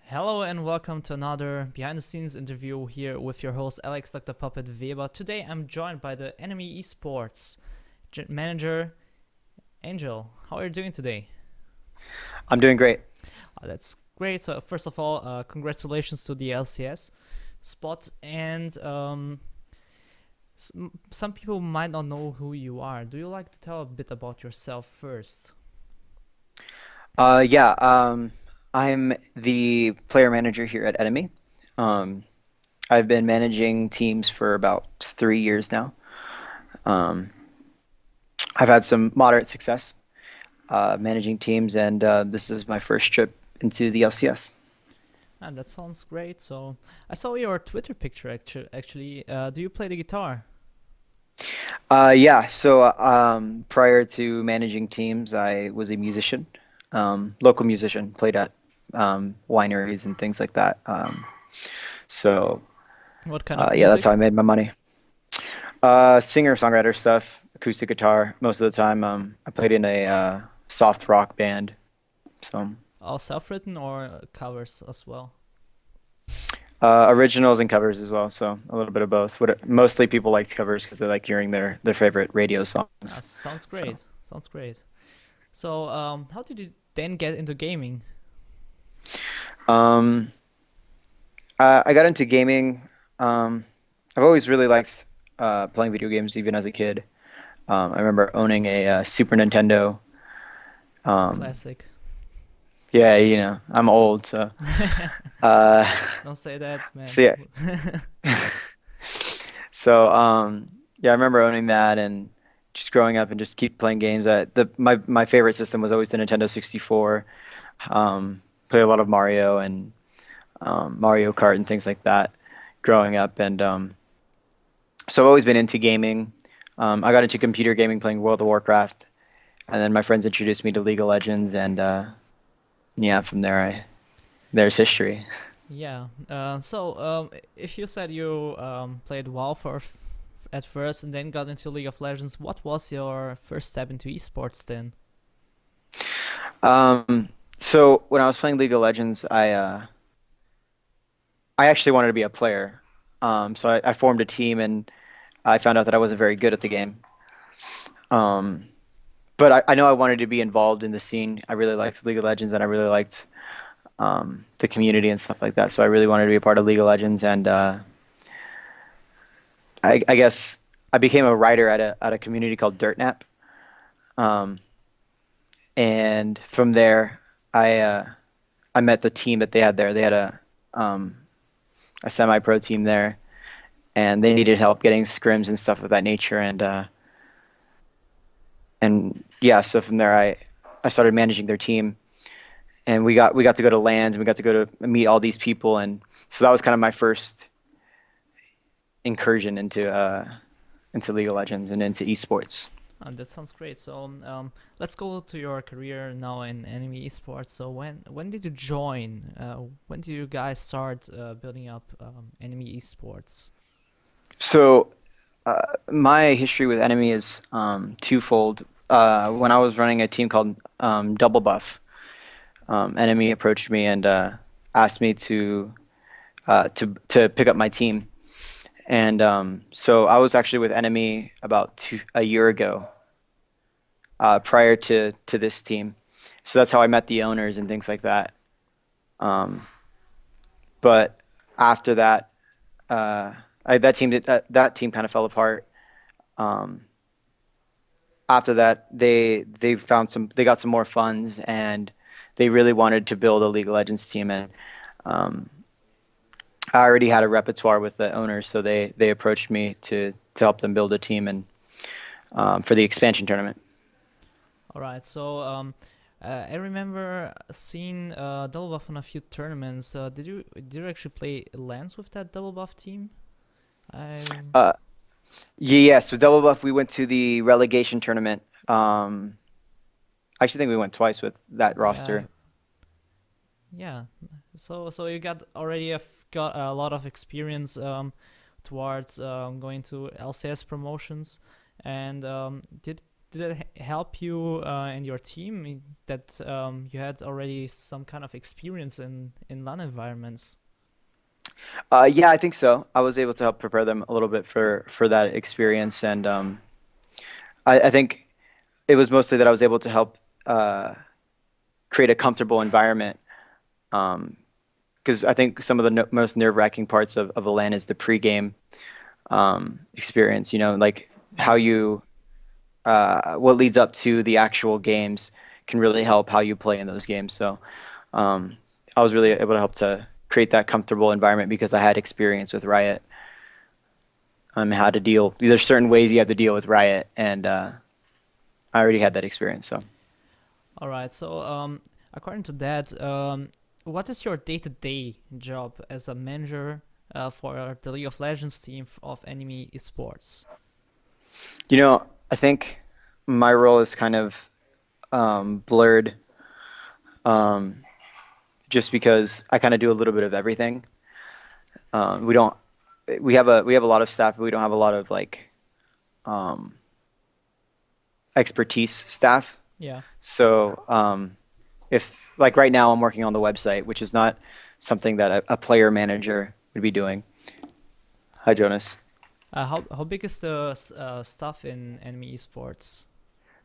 Hello and welcome to another behind the scenes interview here with your host Alex DrPuppet Weber. Today I'm joined by the Enemy Esports manager Angel. How are you doing today? I'm doing great. That's great. So first of all, congratulations to the LCS spot. And some people might not know who you are. Do you like to tell a bit about yourself first? Yeah, I'm the player manager here at Enemy. Um, I've been managing teams for about 3 years now. Um, I've had some moderate success managing teams, and this is my first trip into the LCS. And that sounds great. So I saw your Twitter picture actually. Do you play the guitar? Yeah, so prior to managing teams, I was a musician, local musician, played at wineries and things like that. So What kind of yeah, that's how music? I made my money. Singer-songwriter stuff, acoustic guitar most of the time. I played in a soft rock band. So All self-written or covers as well? originals and covers as well. So a little bit of both. Mostly people like covers because they like hearing their favorite radio songs. Sounds So great. Sounds great. So, how did you then get into gaming? um, I got into gaming. Um, I've always really liked playing video games, even as a kid. I remember owning a Super Nintendo. Um, Classic. yeah, I'm old, so uh, Don't say that, so man. yeah. So yeah, I remember owning that and just growing up and just keep playing games. My favorite system was always the Nintendo 64. Played a lot of Mario and Mario Kart and things like that growing up, and so I've always been into gaming. I got into computer gaming playing World of Warcraft, and then my friends introduced me to League of Legends, and yeah, from there there's history. Yeah. If you said you played WoW at first and then got into League of Legends, what was your first step into esports then? So when I was playing League of Legends, I actually wanted to be a player. So I formed a team, and I found out that I wasn't very good at the game. Um, but I know I wanted to be involved in the scene. I really liked League of Legends, and I really liked the community and stuff like that. So I really wanted to be a part of League of Legends, and I guess I became a writer at a community called DirtNap. Um, and from there, I met the team that they had there. They had a semi-pro team there, and they needed help getting scrims and stuff of that nature. And yeah, so from there, I started managing their team, and we got to go to lands, and we got to go to meet all these people, and so that was kind of my first incursion into League of Legends and into esports. That sounds great. So, let's go to your career now in Enemy Esports. So, when did you join? When did you guys start building up Enemy Esports? So my history with Enemy is twofold. When I was running a team called Doublebuff, Enemy approached me and asked me to pick up my team. And so I was actually with Enemy about a year ago, prior to this team. So that's how I met the owners and things like that. Um, but after that, that team kind of fell apart. Um, After that, they got some more funds, and they really wanted to build a League of Legends team, and um, I already had a repertoire with the owners, so they approached me to help them build a team and for the expansion tournament. All right. So, I remember seeing Double Buff on a few tournaments. Did you actually play LANs with that Double Buff team? I Uh, yeah, so Double Buff, we went to the relegation tournament. I actually think we went twice with that yeah, roster. yeah. So you got a lot of experience towards going to LCS promotions, and did it help you and your team that you had already some kind of experience in LAN environments? Yeah, I think so. I was able to help prepare them a little bit for that experience, and I think it was mostly that I was able to help create a comfortable environment. Because I think some of the no most nerve-wracking parts of a LAN is the pregame experience. You know, like how Yeah. you what leads up to the actual games can really help how you play in those games. So I was really able to help to create that comfortable environment because I had experience with Riot. How to deal. There's certain ways you have to deal with Riot, and I already had that experience. So All right. So, according to that, what is your day-to-day job as a manager for the League of Legends team of Enemy Esports? you know, I think my role is kind of blurred, um, just because I kind of do a little bit of everything. We don't. We have a lot of staff, but we don't have a lot of like um, expertise staff. Yeah. So if like right now I'm working on the website, which is not something that a player manager would be doing. Hi, Jonas. How big is the staff in Enemy Esports?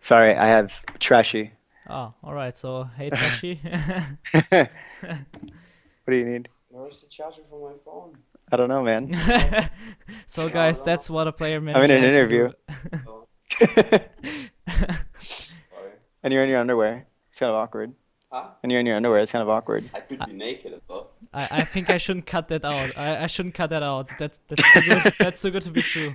Sorry, I have Trashy. Oh, all right. So, hey, Trashy. What do you need? Where's the charger for my phone? I don't know, man. So, guys, that's what a player I'm in manager an has to interview. do. Oh, sorry. And you're in your underwear. It's kind of awkward. Huh? And you're in your underwear. It's kind of awkward. I could be naked as well. I think I shouldn't cut that out. I shouldn't cut that out. That's too good. That's too good to be true.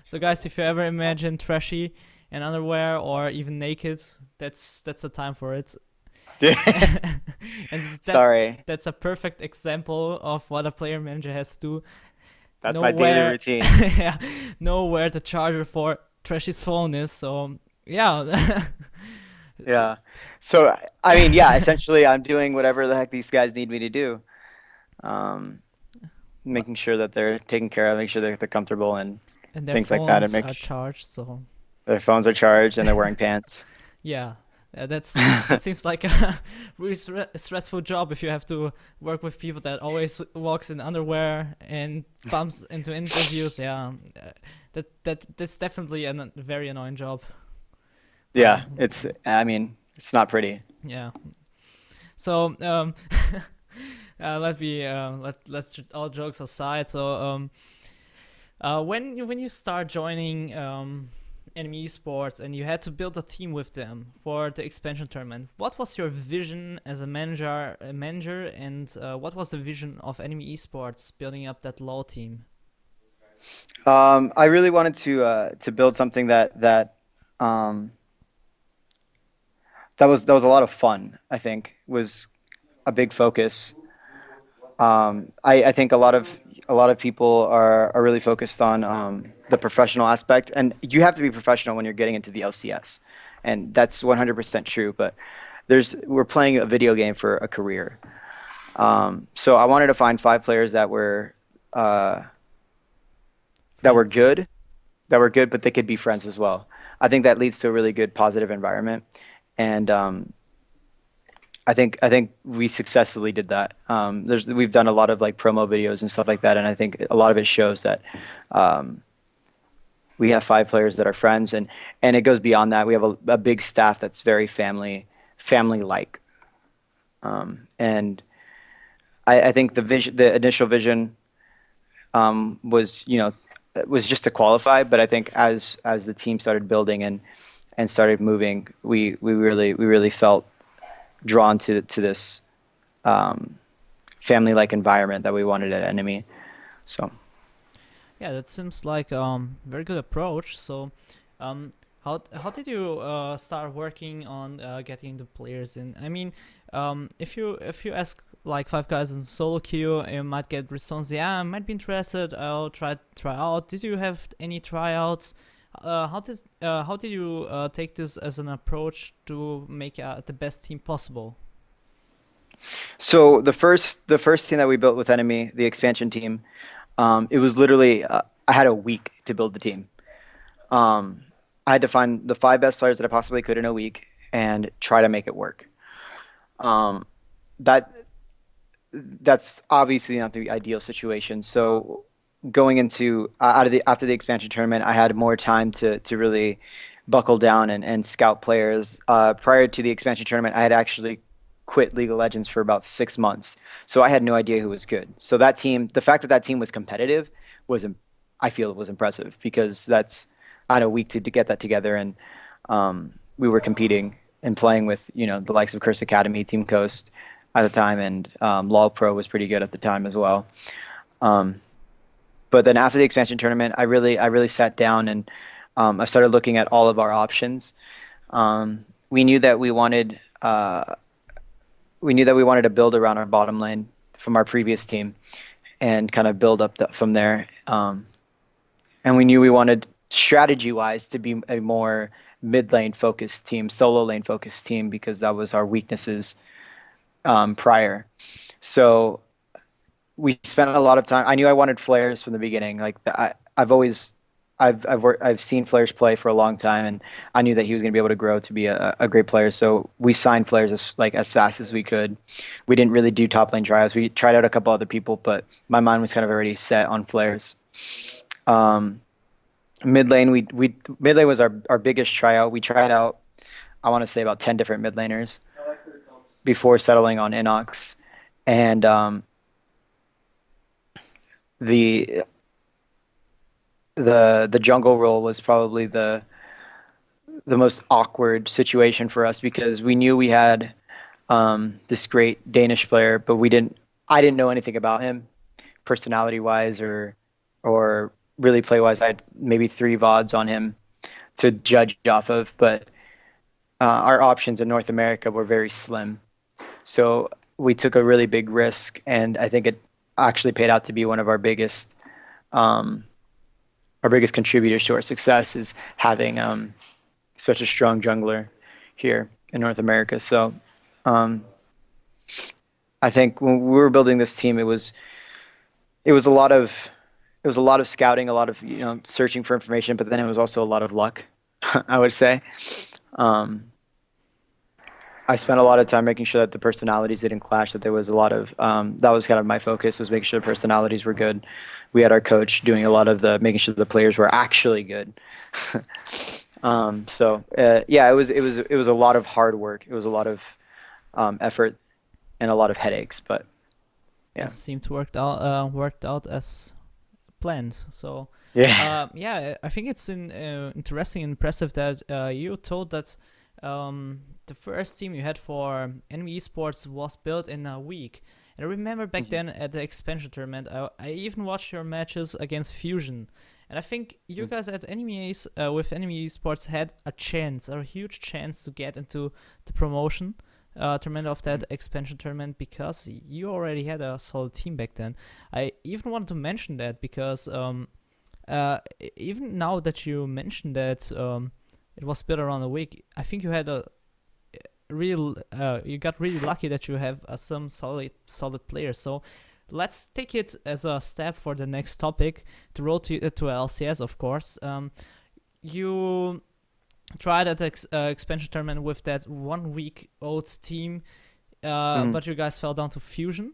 So guys, if you ever imagine Trashy in underwear or even naked, that's the time for it. And Sorry. that's a perfect example of what a player manager has to do. That's know my daily where- routine. Yeah, know where the charger for Trashy's phone is. So yeah. Yeah. So, I mean, yeah, essentially I'm doing whatever the heck these guys need me to do. Making sure that they're taken care of, making sure they're comfortable, and And their things like that, and phones make are charged. So their phones are charged and they're wearing pants. yeah, that seems like a really stressful job if you have to work with people that always walks in underwear and bumps into interviews. Yeah, that's definitely a very annoying job. Yeah, I mean, it's not pretty. Yeah. So let's all jokes aside. So when you start joining Enemy Esports and you had to build a team with them for the expansion tournament, what was your vision as a manager, and what was the vision of Enemy Esports building up that low team? I really wanted to build something that was a lot of fun. I think was a big focus. I think a lot of people are really focused on the professional aspect, and you have to be professional when you're getting into the LCS, and that's 100% true. But we're playing a video game for a career. So I wanted to find 5 players that were Friends. good, but they could be friends as well. I think that leads to a really good positive environment, and I think we successfully did that. We've done a lot of like promo videos and stuff like that, and I think a lot of it shows that we have 5 players that are friends, and it goes beyond that. We have a big staff that's very family-like, and I think the initial vision was just to qualify, but I think as the team started building and started moving, we really felt drawn to this family-like environment that we wanted at Enemy. So Yeah, that seems like very good approach. So, how did you start working on getting the players in? I mean, if you ask like 5 guys in solo queue, you might get response. Yeah, I might be interested. I'll try out. Did you have any tryouts? How did you take this as an approach to make the best team possible? So the first team that we built with Enemy, the expansion team, it was literally I had a week to build the team. I I had to find the 5 best players that I possibly could in a week and try to make it work. Um, that that's obviously not the ideal situation. So going into out of the after the expansion tournament, I had more time to really buckle down and scout players. Prior to the expansion tournament, I had actually quit League of Legends for about 6 months, so I had no idea who was good. So that team, the fact that that team was competitive, was I feel it was impressive because that's I had a week to get that together, and we were competing and playing with the likes of Curse Academy, Team Coast at the time, and LOL Pro was pretty good at the time as well. Um, but then after the expansion tournament, I really sat down and I started looking at all of our options. We knew that we knew that we wanted to build around our bottom lane from our previous team and kind of build up from there. And we knew we wanted strategy-wise to be a more mid lane focused team, solo lane focused team, because that was our weaknesses prior. So we spent a lot of time. I knew I wanted flares from the beginning. Like I've seen Flares play for a long time, and I knew that he was going to be able to grow to be a great player. So we signed Flares as fast as we could. We didn't really do top lane tryouts. We tried out a couple other people, but my mind was kind of already set on Flares. Mid lane, mid lane was our biggest tryout. We tried out, I want to say, about 10 different mid laners before settling on Inox, and the jungle role was probably the most awkward situation for us because we knew we had this great Danish player, but I didn't know anything about him personality wise or really play wise. I had maybe 3 VODs on him to judge off of, but our options in North America were very slim. So we took a really big risk, and I think it actually paid out to be one of our biggest contributors to our success is having such a strong jungler here in North America. So I think when we were building this team, it was a lot of scouting, a lot of searching for information, but then it was also a lot of luck, I would say. I spent a lot of time making sure that the personalities didn't clash, that there was a lot of that was kind of my focus, was making sure the personalities were good. We had our coach doing a lot of making sure the players were actually good. Yeah, it was a lot of hard work. It was a lot of effort and a lot of headaches, but yeah. It seemed to worked out as planned. So Yeah. yeah, I think it's interesting and impressive that you told that the first team you had for Enemy Esports was built in a week. And I remember back then at the expansion tournament, I even watched your matches against Fusion. And I think you guys at with Enemy Esports had a huge chance to get into the promotion tournament of that expansion tournament because you already had a solid team back then. I even wanted to mention that because even now that you mentioned that it was built around a week, I think you had you got really lucky that you have some solid players. So let's take it as a step for the next topic, the road to LCS, of course. You tried at the expansion tournament with that 1 week old team, but you guys fell down to Fusion.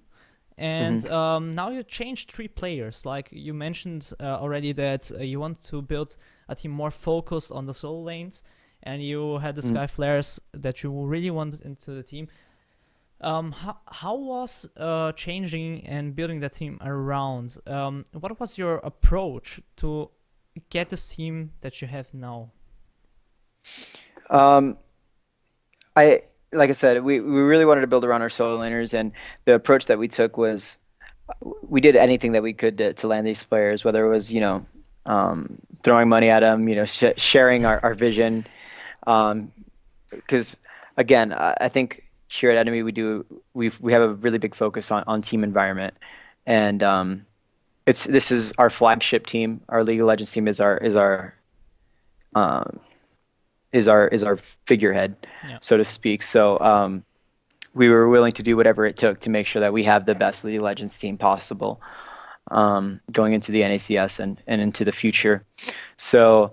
And now you changed 3 players. Like you mentioned already that you want to build a team more focused on the solo lanes, and you had the Sky Flares that you really wanted into the team. How was changing and building that team around? What was your approach to get this team that you have now? Like I said, we really wanted to build around our solo laners, and the approach that we took was we did anything that we could to land these players, whether it was throwing money at them, sharing our vision. Because again, I think here at Enemy we have a really big focus on team environment, and this is our flagship team. Our League of Legends team is our figurehead, so to speak. So we were willing to do whatever it took to make sure that we have the best League of Legends team possible going into the NACS and into the future. So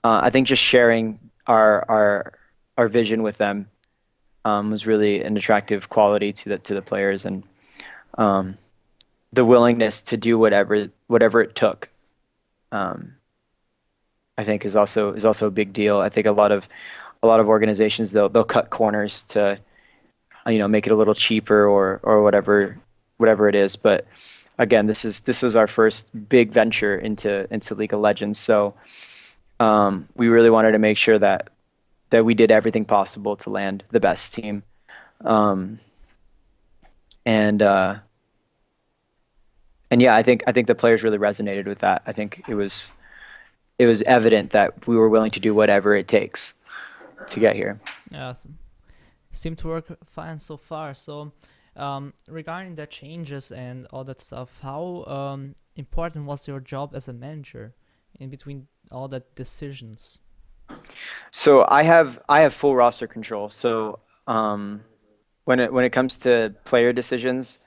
I think just sharing our vision with them was really an attractive quality to the players, and um, the willingness to do whatever it took. Um, I think is also a big deal. I think a lot of organizations they'll cut corners to make it a little cheaper or whatever it is. But again, this was our first big venture into League of Legends, so we really wanted to make sure that we did everything possible to land the best team. Um, and and yeah, I think the players really resonated with that. I think it was evident that we were willing to do whatever it takes to get here. Yeah, seemed to work fine so far. So, regarding the changes and all that stuff, how important was your job as a manager in between all the decisions? So I have full roster control. So when it comes to player decisions,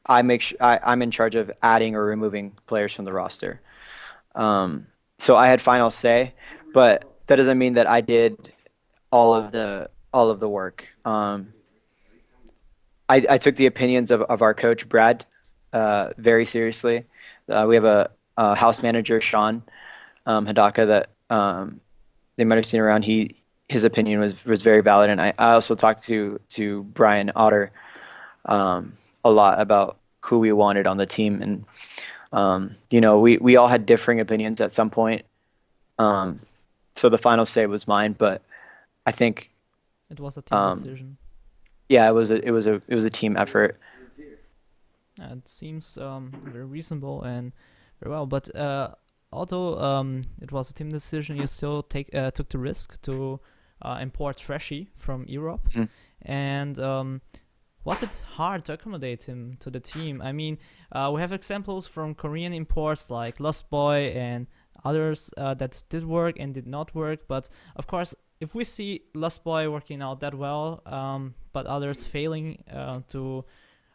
I'm in charge of adding or removing players from the roster. So I had final say, but that doesn't mean that I did all of the work. I took the opinions of our coach Brad very seriously. We have a house manager Sean Hidaka that they might have seen around. His opinion was very valid, and I also talked to Brian Otter a lot about who we wanted on the team, and we all had differing opinions at some point. So the final say was mine, but I think It was a team decision. yeah, it was a team effort. It seems very reasonable and very well. But although it was a team decision, you still took the risk to import Trashy from Europe. Mhm. And was it hard to accommodate him to the team? I mean, we have examples from Korean imports like Lost Boy and others that did work and did not work. But of course, if we see Lost Boy working out that well, but others failing to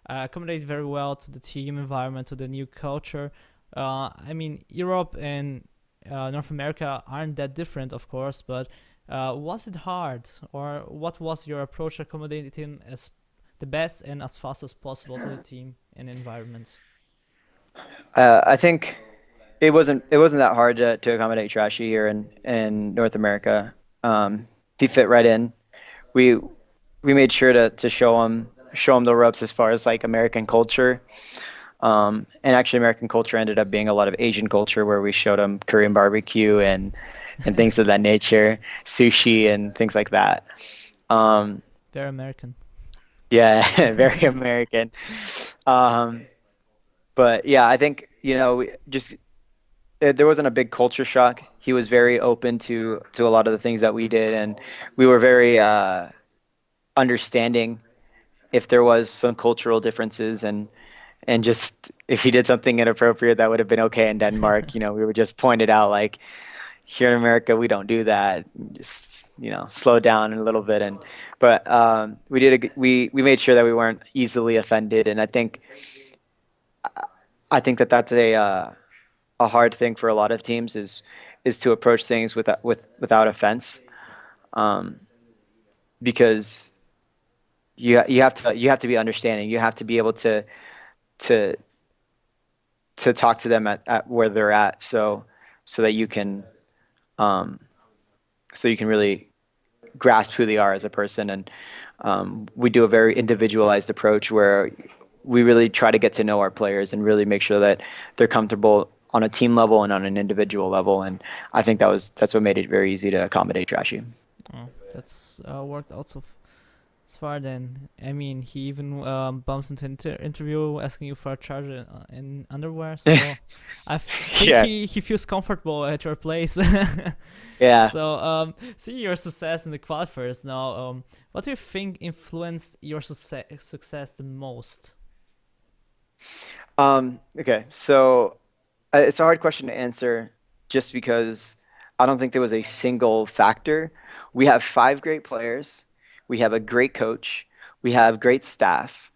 accommodate very well to the team environment, to the new culture. I mean, Europe and North America aren't that different, of course, but was it hard, or what was your approach to accommodate him as the best and as fast as possible to the team and environment? I think it wasn't that hard to accommodate Trashy here in North America. He fit right in. We we made sure to show him the ropes as far as like American culture. And actually, American culture ended up being a lot of Asian culture, where we showed him Korean barbecue and things of that nature, sushi and things like that. Um, Very American. yeah, very American. Um, but yeah, I think there wasn't a big culture shock. He was very open to a lot of the things that we did, and we were very understanding if there was some cultural differences, and just if he did something inappropriate that would have been okay in Denmark, we would just point it out like here in America we don't do that. Just slow down a little bit, but we made sure that we weren't easily offended, and I think that that's a hard thing for a lot of teams is to approach things without offense, um, because you have to be understanding. You have to be able to talk to them at where they're at, so that um, you can really grasp who they are as a person. And we do a very individualized approach where we really try to get to know our players and really make sure that they're comfortable on a team level and on an individual level. And I think that's what made it very easy to accommodate Trashy. Oh, that's worked out so far. Then I mean, he even bumps into interview asking you for a charger in underwear. So I think Yeah. he feels comfortable at your place. Yeah. So seeing your success in the qualifiers now, what do you think influenced your success the most? Okay, so it's a hard question to answer just because I don't think there was a single factor. We have five great players, we have a great coach, we have great staff,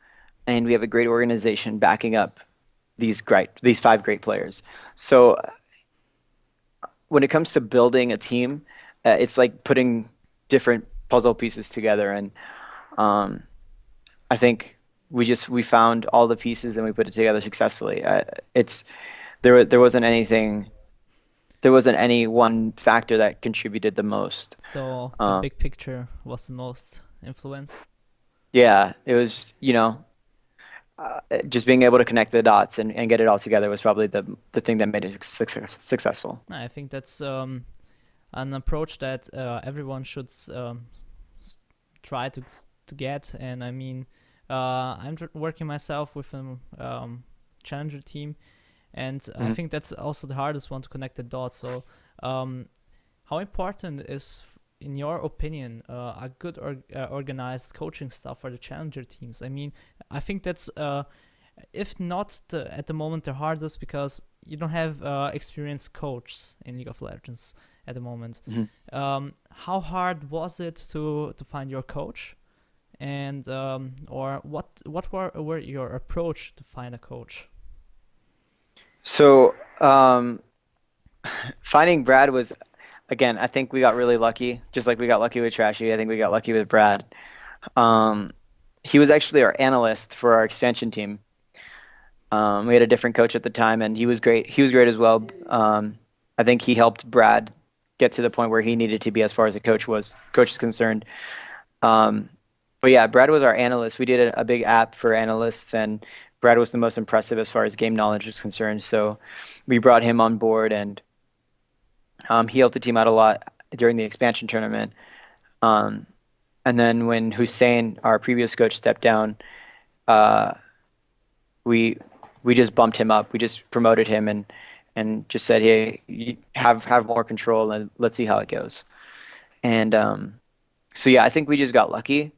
and we have a great organization backing up these five great players. So when it comes to building a team, it's like putting different puzzle pieces together, and um, I think we found all the pieces and we put it together successfully. It's there wasn't anything, there wasn't any one factor that contributed the most. So the Um, big picture was the most influence. yeah, it was, just being able to connect the dots and get it all together was probably the thing that made it successful. I think that's an approach that everyone should try to get. And I mean, I'm working myself with a challenger team, and I Mhm. think that's also the hardest one to connect the dots. So, how important is, in your opinion, a good organized coaching staff for the challenger teams? I mean, I think that's if not at the moment the hardest, because you don't have experienced coaches in League of Legends at the moment. Mhm. How hard was it to find your coach, and or what were your approach to find a coach? So, finding Brad was, again, I think we got really lucky, just like we got lucky with Trashy. I think we got lucky with Brad. Um, he was actually our analyst for our expansion team. We had a different coach at the time, and he was great. He was great as well. I think he helped Brad get to the point where he needed to be as far as coach is concerned. Um, but yeah, Brad was our analyst. We did a big app for analysts, and Brad was the most impressive as far as game knowledge was concerned. So we brought him on board, and he helped the team out a lot during the expansion tournament. Um, and then when Hussein, our previous coach, stepped down, uh, we we just bumped him up. We just promoted him and just said, hey, you have more control and let's see how it goes. And so yeah, I think we just got lucky.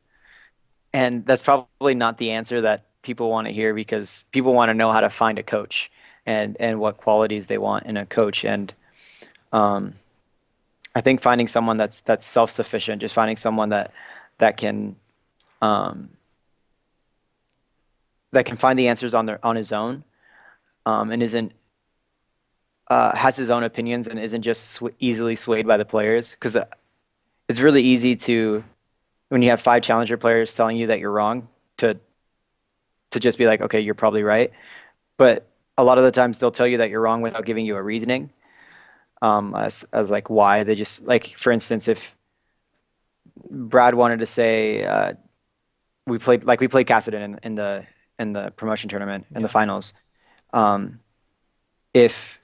And that's probably not the answer that people want to hear, because people want to know how to find a coach and what qualities they want in a coach. And um, I think finding someone that's self-sufficient, just finding someone that can um, that can find the answers on his own, and isn't has his own opinions and isn't just easily swayed by the players. Because it's really easy to, when you have five challenger players telling you that you're wrong, to just be like, okay, you're probably right. But a lot of the times they'll tell you that you're wrong without giving you a reasoning, as like why. They just, like, for instance, if Brad wanted to say, we played Cassidon in the promotion tournament in the Yeah. finals. If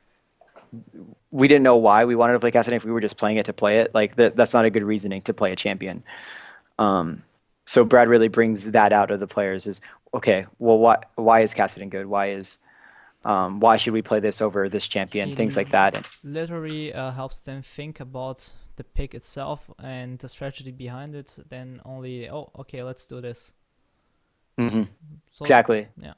we didn't know why we wanted to play Cassidon, if we were just playing it to play it, like that's not a good reasoning to play a champion. So Brad really brings that out of the players, is okay, well, why is Cassidon good? Why should we play this over this champion? He Things like that. And literally helps them think about the pick itself and the strategy behind it, then only, oh, okay, let's do this. Mhm. So, Exactly. yeah.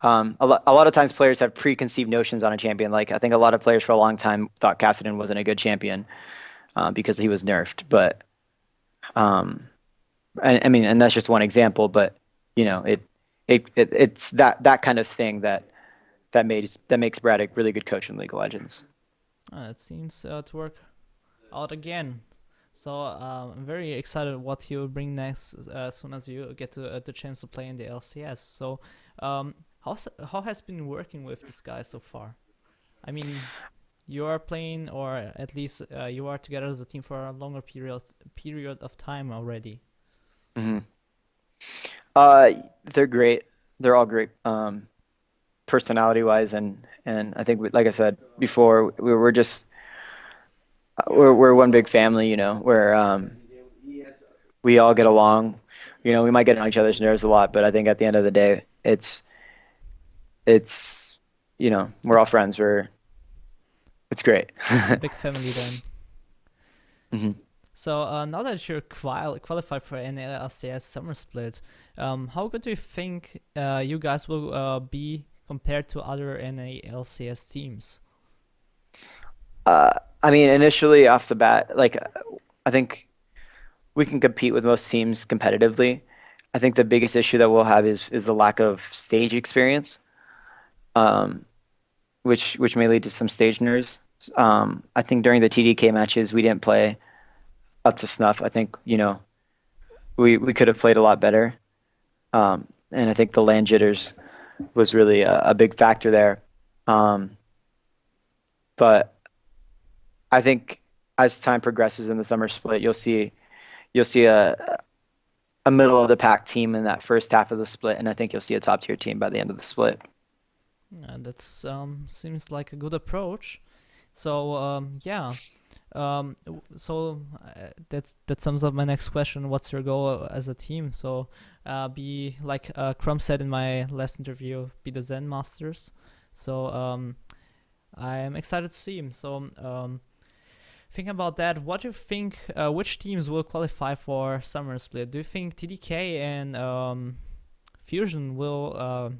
A lot of times players have preconceived notions on a champion. Like, I think a lot of players for a long time thought Cassidon wasn't a good champion because he was nerfed. But um, I mean, and that's just one example. But it's that kind of thing that makes Brad a really good coach in League of Legends. It seems to work out again. So I'm very excited what he will bring next as soon as you get the chance to play in the LCS. So how has been working with this guy so far? I mean, you are playing, or at least you are together as a team for a longer period of time already. Hmm. They're great. They're all great, personality-wise, and I think, like I said before, we're just we're one big family, where we all get along. We might get on each other's nerves a lot, but I think at the end of the day, it's we're all It's friends. It's great. a big family then. Hmm. So now that you're qualified for an LCS summer split, how good do you think you guys will be compared to other NA LCS teams? I mean, initially off the bat, like, I think we can compete with most teams competitively. I think the biggest issue that we'll have is the lack of stage experience, um, which may lead to some stage nerves. I think during the TDK matches we didn't play up to snuff. I think we could have played a lot better, and I think the land jitters was really a big factor there. Um, but I think as time progresses in the summer split, you'll see a middle of the pack team in that first half of the split, and I think you'll see a top tier team by the end of the split. That's seems like a good approach. So yeah, that sums up my next question. What's your goal as a team? So be like Crumb said in my last interview, be the Zen Masters. So I am excited to see him. So think about that. What do you think? Which teams will qualify for summer split? Do you think TDK and Fusion will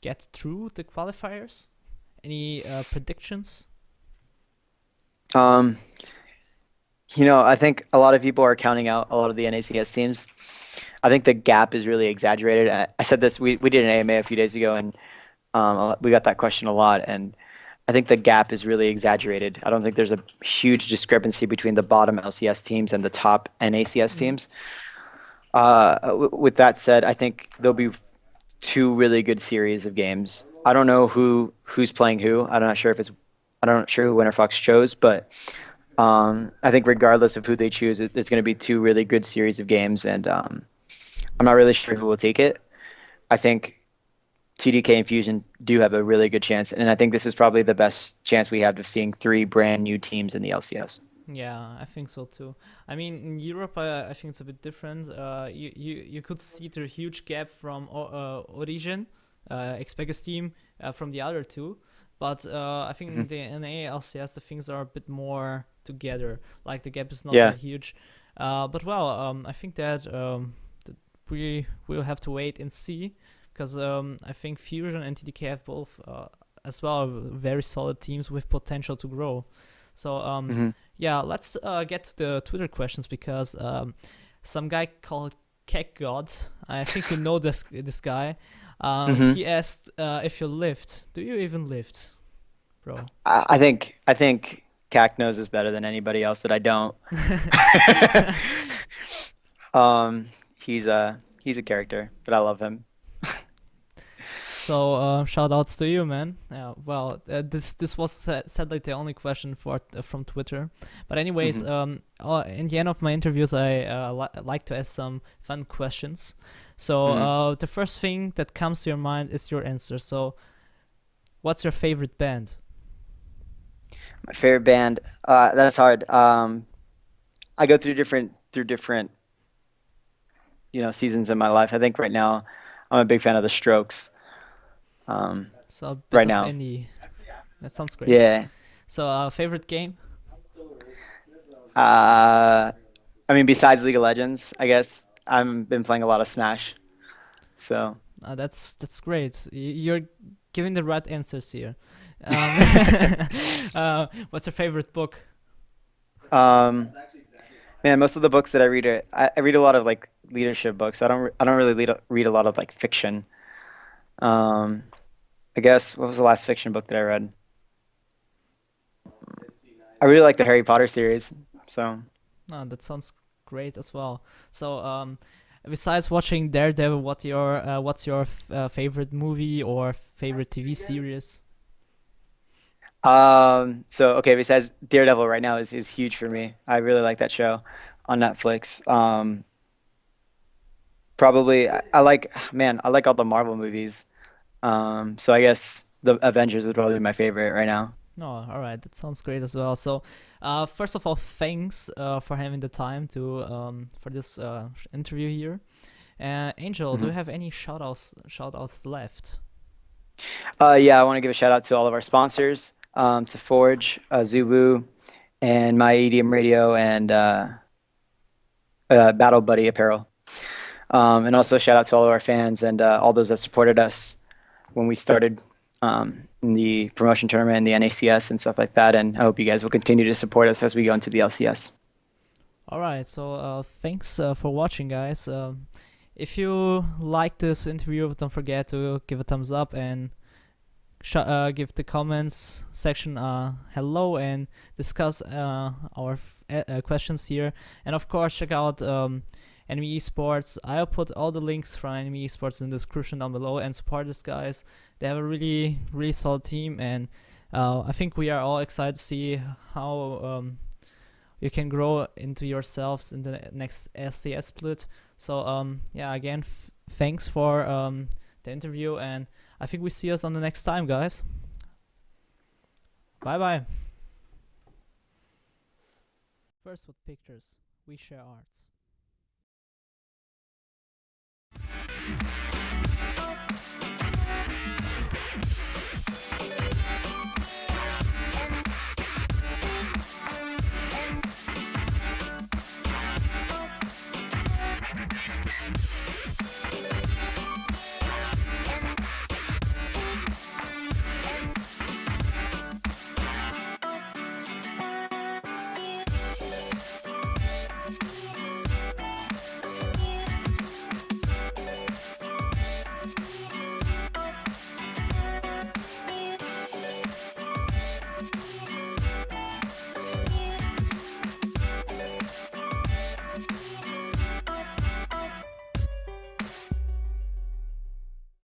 get through the qualifiers? Any predictions? Um, I think a lot of people are counting out a lot of the NACS teams. I think the gap is really exaggerated. I said this. We did an AMA a few days ago, and we got that question a lot. And I think the gap is really exaggerated. I don't think there's a huge discrepancy between the bottom LCS teams and the top NACS teams. With that said, I think there'll be two really good series of games. I don't know who's playing who. I'm not sure who Winter Fox chose, but I think regardless of who they choose, there's going to be two really good series of games, and I'm not really sure who will take it. I think TDK and Fusion do have a really good chance, and I think this is probably the best chance we have of seeing three brand new teams in the LCS. Yeah, I think so too. I mean, in Europe, I think it's a bit different. You could see the huge gap from Origin, Xpegas team, from the other two. But I think in the NA LCS, the things are a bit more together. Like the gap is not that huge. But well, I think that we will have to wait and see, because I think Fusion and TDK have both as well very solid teams with potential to grow. So yeah, let's get to the Twitter questions, because some guy called Kek God, I think you know this guy. He asked if you lift. Do you even lift, bro? I think CAC knows this better than anybody else that I don't. He's a character, but I love him. So shout outs to you, man. Well, this was sadly the only question from Twitter. But anyways, in the end of my interviews, I like to ask some fun questions. So the first thing that comes to your mind is your answer. So what's your favorite band? My favorite band, that's hard. I go through different seasons in my life. I think right now I'm a big fan of the Strokes. So a bit right of now. indie. That sounds great. Yeah. So favorite game? I mean, besides League of Legends, I guess I've been playing a lot of Smash. So That's great. You're giving the right answers here. What's your favorite book? man, most of the books that I read I read a lot of like leadership books. I don't really read a lot of like fiction. I guess, what was the last fiction book that I read? I really like the Harry Potter series. So That sounds great as well. So besides watching Daredevil, what's your favorite movie or favorite TV series? so okay, besides Daredevil right now is huge for me. I really like that show on Netflix. Probably I like all the Marvel movies. So I guess the Avengers is probably my favorite right now. Oh, all right, that sounds great as well. So, first of all, thanks for having the time to for this interview here. Angel, do you have any shout outs left? Yeah, I want to give a shout out to all of our sponsors, to Forge, Zubu, and My EDM Radio, and Battle Buddy Apparel. And also shout out to all of our fans and all those that supported us when we started in the promotion tournament and the NACS and stuff like that. And I hope you guys will continue to support us as we go into the LCS. All right, so thanks for watching, guys. If you like this interview, don't forget to give a thumbs up and give the comments section hello and discuss our questions here. And of course, check out Enemy Esports. I'll put all the links from Enemy Esports in the description down below, and support these guys. They have a really solid team, and I think we are all excited to see how you can grow into yourselves in the next SCS split. So yeah, again, thanks for the interview, and I think we see us on the next time, guys. Bye bye. First with pictures, we share arts.